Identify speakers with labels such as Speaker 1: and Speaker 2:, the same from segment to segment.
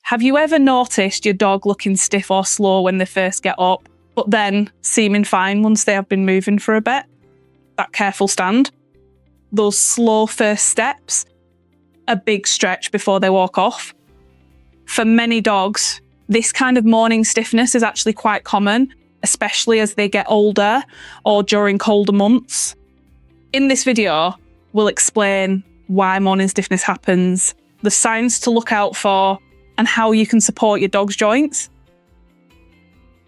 Speaker 1: Have you ever noticed your dog looking stiff or slow when they first get up, but then seeming fine once they have been moving for a bit? That careful stand, those slow first steps, a big stretch before they walk off. For many dogs, this kind of morning stiffness is actually quite common, especially as they get older or during colder months. In this video, we'll explain why morning stiffness happens, the signs to look out for, and how you can support your dog's joints.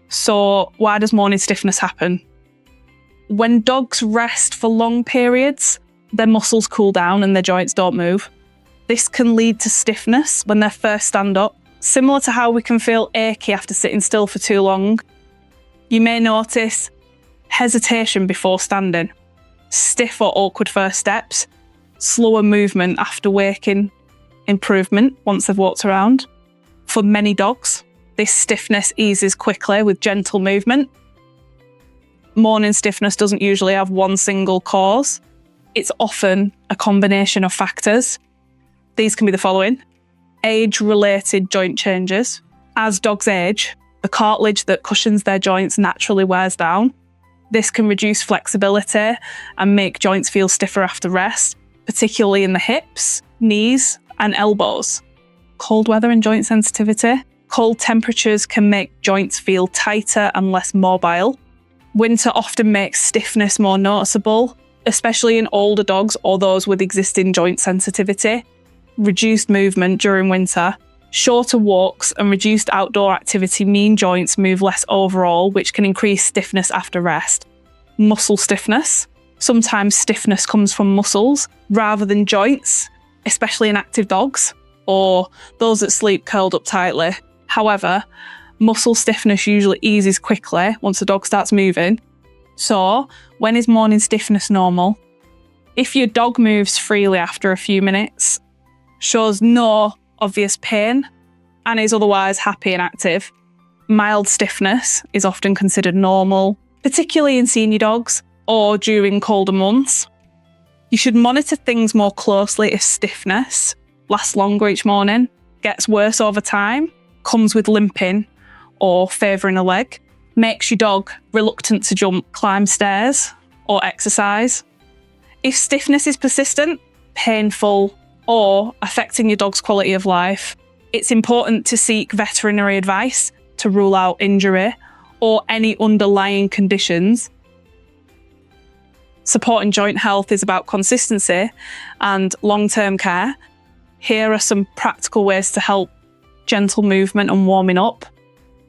Speaker 1: So, why does morning stiffness happen? When dogs rest for long periods, their muscles cool down and their joints don't move. This can lead to stiffness when they first stand up, similar to how we can feel achy after sitting still for too long. You may notice hesitation before standing, stiff or awkward first steps, slower movement after waking, improvement once they've walked around. For many dogs, this stiffness eases quickly with gentle movement. Morning stiffness doesn't usually have one single cause. It's often a combination of factors. These can be the following: age-related joint changes. As dogs age, the cartilage that cushions their joints naturally wears down. This can reduce flexibility and make joints feel stiffer after rest, particularly in the hips, knees, and elbows. Cold weather and joint sensitivity. Cold temperatures can make joints feel tighter and less mobile. Winter often makes stiffness more noticeable, especially in older dogs or those with existing joint sensitivity. Reduced movement during winter, shorter walks and reduced outdoor activity mean joints move less overall, which can increase stiffness after rest. Muscle stiffness. Sometimes stiffness comes from muscles rather than joints, especially in active dogs or those that sleep curled up tightly. However, muscle stiffness usually eases quickly once the dog starts moving. So, when is morning stiffness normal? If your dog moves freely after a few minutes, shows no obvious pain, and is otherwise happy and active, mild stiffness is often considered normal, particularly in senior dogs or during colder months. You should monitor things more closely if stiffness lasts longer each morning, gets worse over time, comes with limping or favouring a leg, makes your dog reluctant to jump, climb stairs or exercise. If stiffness is persistent, painful, or affecting your dog's quality of life, it's important to seek veterinary advice to rule out injury or any underlying conditions. Supporting joint health is about consistency and long-term care. Here are some practical ways to help gentle movement and warming up.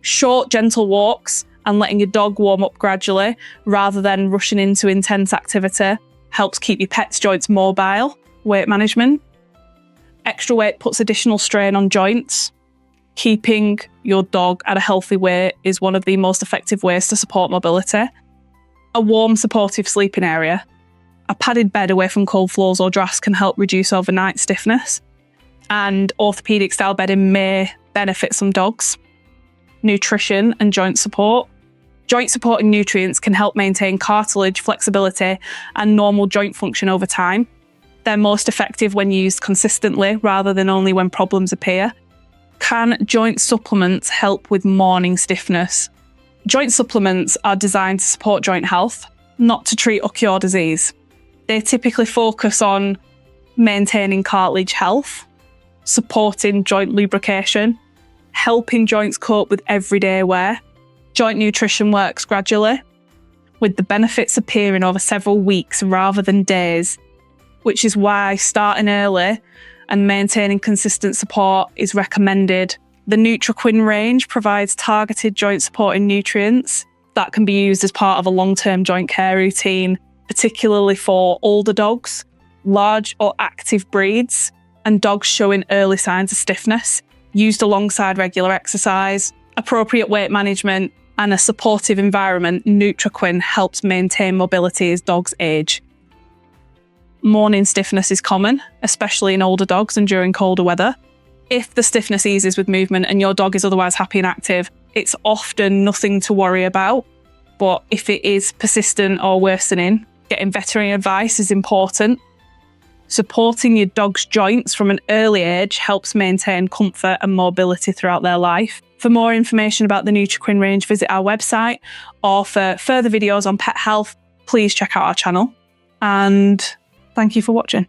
Speaker 1: Short, gentle walks and letting your dog warm up gradually rather than rushing into intense activity helps keep your pet's joints mobile. Weight management. Extra weight puts additional strain on joints. Keeping your dog at a healthy weight is one of the most effective ways to support mobility. A warm, supportive sleeping area. A padded bed away from cold floors or drafts can help reduce overnight stiffness. And orthopaedic style bedding may benefit some dogs. Nutrition and joint support. Joint supporting nutrients can help maintain cartilage, flexibility, and normal joint function over time. They're most effective when used consistently rather than only when problems appear. Can joint supplements help with morning stiffness? Joint supplements are designed to support joint health, not to treat or cure disease. They typically focus on maintaining cartilage health, supporting joint lubrication, helping joints cope with everyday wear. Joint nutrition works gradually, with the benefits appearing over several weeks rather than days, which is why starting early and maintaining consistent support is recommended. The NutriQuin range provides targeted joint supporting nutrients that can be used as part of a long-term joint care routine, particularly for older dogs, large or active breeds, and dogs showing early signs of stiffness. Used alongside regular exercise, appropriate weight management, and a supportive environment, NutriQuin helps maintain mobility as dogs age. Morning stiffness is common, especially in older dogs and during colder weather. If the stiffness eases with movement and your dog is otherwise happy and active, it's often nothing to worry about. But if it is persistent or worsening, getting veterinary advice is important. Supporting your dog's joints from an early age helps maintain comfort and mobility throughout their life. For more information about the NutriQueen range, visit our website, or for further videos on pet health, please check out our channel. And thank you for watching.